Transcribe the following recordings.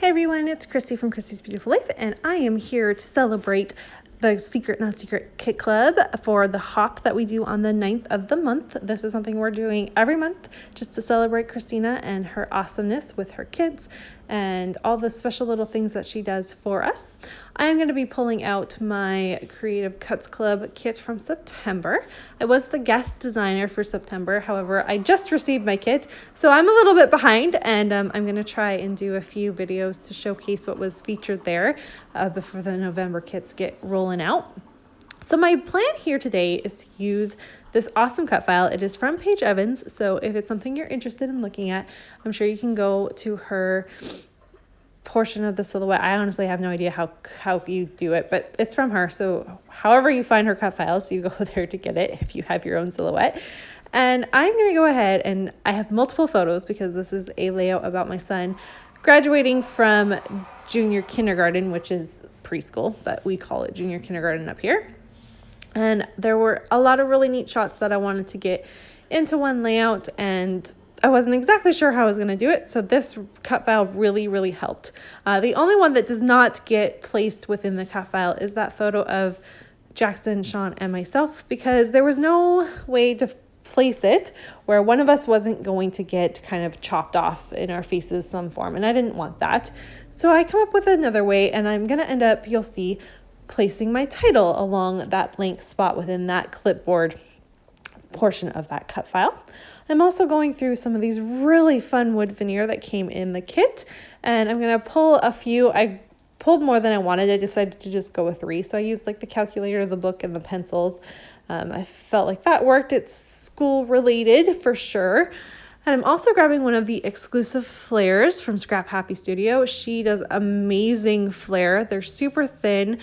Hey everyone, it's Christy from Christy's Beautiful Life, and I am here to celebrate the Secret Not Secret Kit Club for the hop that we do on the 9th of the month. This is something we're doing every month just to celebrate Christina and her awesomeness with her kids and all the special little things that she does for us. I am going to be pulling out my Creative Cuts Club kit from September. I was the guest designer for September. However, I just received my kit, so I'm a little bit behind, and I'm going to try and do a few videos to showcase what was featured there before the November kits get rolling out. So my plan here today is to use this awesome cut file. It is from Paige Evans, so if it's something you're interested in looking at, I'm sure you can go to her portion of the silhouette. I honestly have no idea how you do it, but it's from her. So however you find her cut files, you go there to get it if you have your own silhouette. And I'm going to go ahead, and I have multiple photos because this is a layout about my son graduating from junior kindergarten, which is preschool, but we call it junior kindergarten up here. And there were a lot of really neat shots that I wanted to get into one layout, and I wasn't exactly sure how I was going to do it, so this cut file really helped. The only one that does not get placed within the cut file is that photo of Jackson, Sean, and myself, because there was no way to place it where one of us wasn't going to get kind of chopped off in our faces some form, and I didn't want that. So I come up with another way, and I'm going to end up, you'll see, placing my title along that blank spot within that clipboard portion of that cut file. I'm also going through some of these really fun wood veneer that came in the kit, and I'm going to pull a few. I pulled more than I wanted. I decided to just go with 3. So I used like the calculator, the book, and the pencils. I felt like that worked. It's school related for sure. And I'm also grabbing one of the exclusive flares from Scrap Happy Studio. She does amazing flare. They're super thin,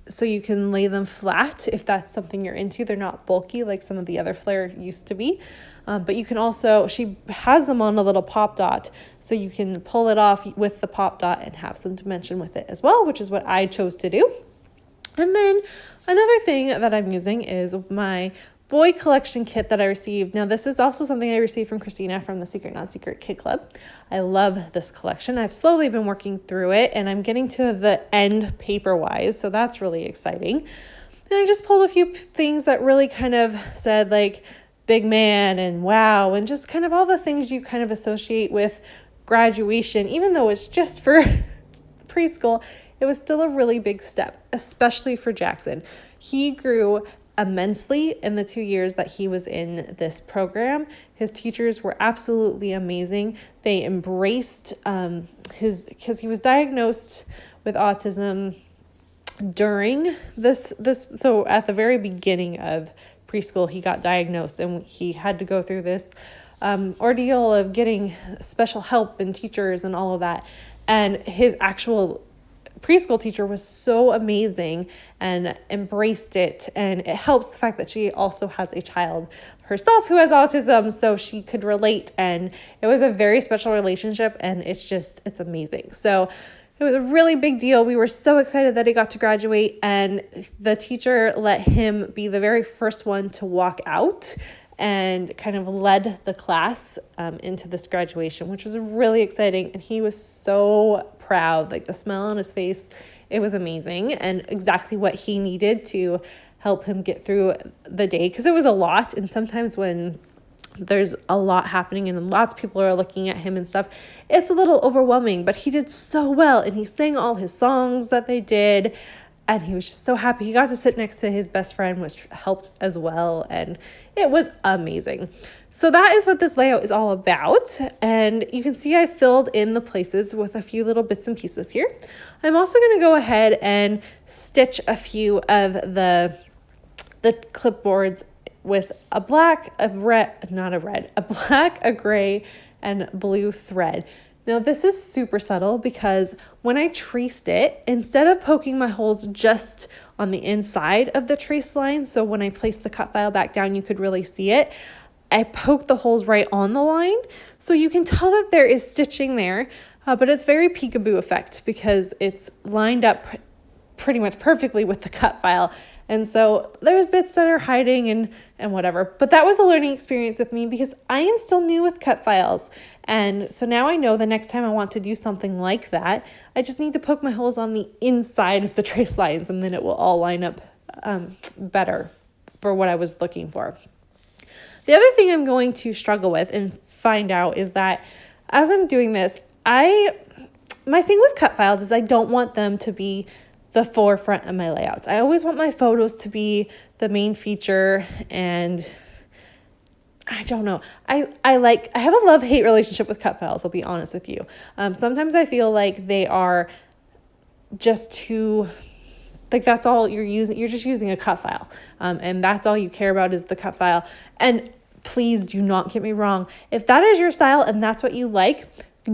so you can lay them flat if that's something you're into. They're not bulky like some of the other flare used to be. But you can also, she has them on a little pop dot, so you can pull it off with the pop dot and have some dimension with it as well, which is what I chose to do. And then another thing that I'm using is my boy collection kit that I received. Now, this is also something I received from Christina from the Secret Not Secret Kit Club. I love this collection. I've slowly been working through it, and I'm getting to the end paper-wise, so that's really exciting. And I just pulled a few things that really kind of said like big man and wow, and just kind of all the things you kind of associate with graduation. Even though it's just for preschool, it was still a really big step, especially for Jackson. He grew immensely in the 2 years that he was in this program. His teachers were absolutely amazing. They embraced because he was diagnosed with autism during this so at the very beginning of preschool he got diagnosed, and he had to go through this ordeal of getting special help and teachers and all of that. And his actual preschool teacher was so amazing and embraced it, and it helps the fact that she also has a child herself who has autism, so she could relate, and it was a very special relationship, and it's amazing. So it was a really big deal. We were so excited that he got to graduate, and the teacher let him be the very first one to walk out and kind of led the class into this graduation, which was really exciting. And he was so proud, like the smile on his face, it was amazing, and exactly what he needed to help him get through the day, because it was a lot. And sometimes when there's a lot happening and lots of people are looking at him and stuff, it's a little overwhelming, but he did so well, and he sang all his songs that they did, and he was just so happy. He got to sit next to his best friend, which helped as well, and it was amazing. So that is what this layout is all about, and you can see I filled in the places with a few little bits and pieces here. I'm also going to go ahead and stitch a few of the clipboards with a black, a black, a gray, and blue thread. Now this is super subtle because when I traced it, instead of poking my holes just on the inside of the trace line, so when I placed the cut file back down, you could really see it, I poked the holes right on the line. So you can tell that there is stitching there, but it's very peekaboo effect because it's lined up pretty much perfectly with the cut file. And so there's bits that are hiding and whatever. But that was a learning experience with me because I am still new with cut files. And so now I know the next time I want to do something like that, I just need to poke my holes on the inside of the trace lines, and then it will all line up better for what I was looking for. The other thing I'm going to struggle with and find out is that as I'm doing this, my thing with cut files is I don't want them to be the forefront of my layouts. I always want my photos to be the main feature, and I don't know. I have a love-hate relationship with cut files, I'll be honest with you. Sometimes I feel like they are just too, like that's all you're using. You're just using a cut file. And that's all you care about is the cut file. And please do not get me wrong. If that is your style and that's what you like,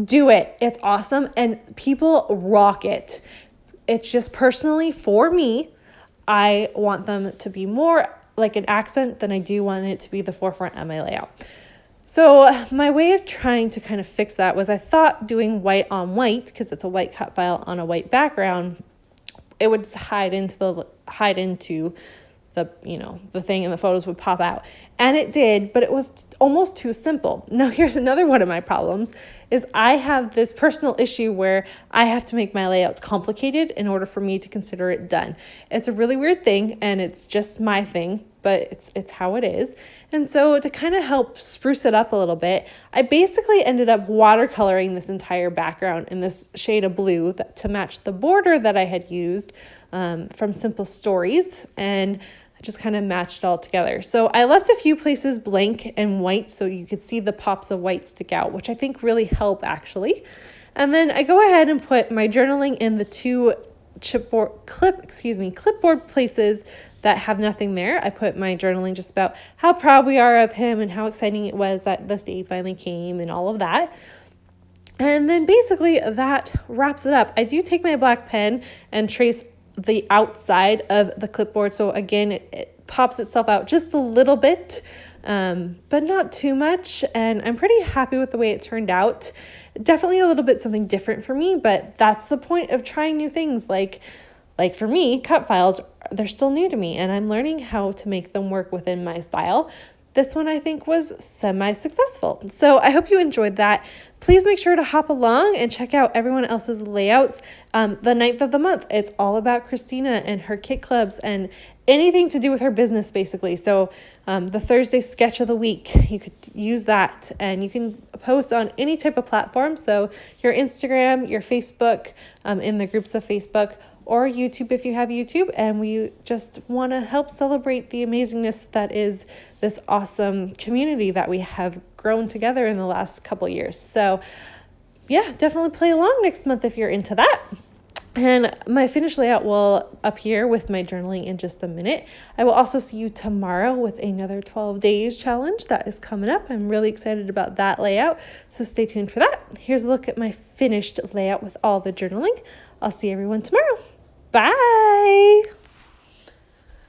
do it. It's awesome. And people rock it. It's just personally for me, I want them to be more like an accent than I do want it to be the forefront of my layout. So my way of trying to kind of fix that was I thought doing white on white, because it's a white cut file on a white background, it would just hide into the thing, and the photos would pop out. And it did, but it was almost too simple. Now, here's another one of my problems is I have this personal issue where I have to make my layouts complicated in order for me to consider it done. It's a really weird thing, and it's just my thing, but it's how it is. And so to kind of help spruce it up a little bit, I basically ended up watercoloring this entire background in this shade of blue to match the border that I had used from Simple Stories, and just kind of matched all together. So I left a few places blank and white so you could see the pops of white stick out, which I think really help actually. And then I go ahead and put my journaling in the two clipboard places that have nothing there. I put my journaling just about how proud we are of him and how exciting it was that this day finally came and all of that. And then basically that wraps it up. I do take my black pen and trace the outside of the clipboard. So again, it pops itself out just a little bit, but not too much. And I'm pretty happy with the way it turned out. Definitely a little bit something different for me, but that's the point of trying new things. Like for me, cut files, they're still new to me, and I'm learning how to make them work within my style. This one I think was semi-successful. So I hope you enjoyed that. Please make sure to hop along and check out everyone else's layouts. The 9th of the month, it's all about Christina and her kit clubs and anything to do with her business, basically. So the Thursday sketch of the week, you could use that, and you can post on any type of platform. So your Instagram, your Facebook, in the groups of Facebook, or YouTube if you have YouTube. And we just want to help celebrate the amazingness that is this awesome community that we have grown together in the last couple years. So yeah, definitely play along next month if you're into that. And my finished layout will appear with my journaling in just a minute. I will also see you tomorrow with another 12 days challenge that is coming up. I'm really excited about that layout, so stay tuned for that. Here's a look at my finished layout with all the journaling. I'll see everyone tomorrow. Bye.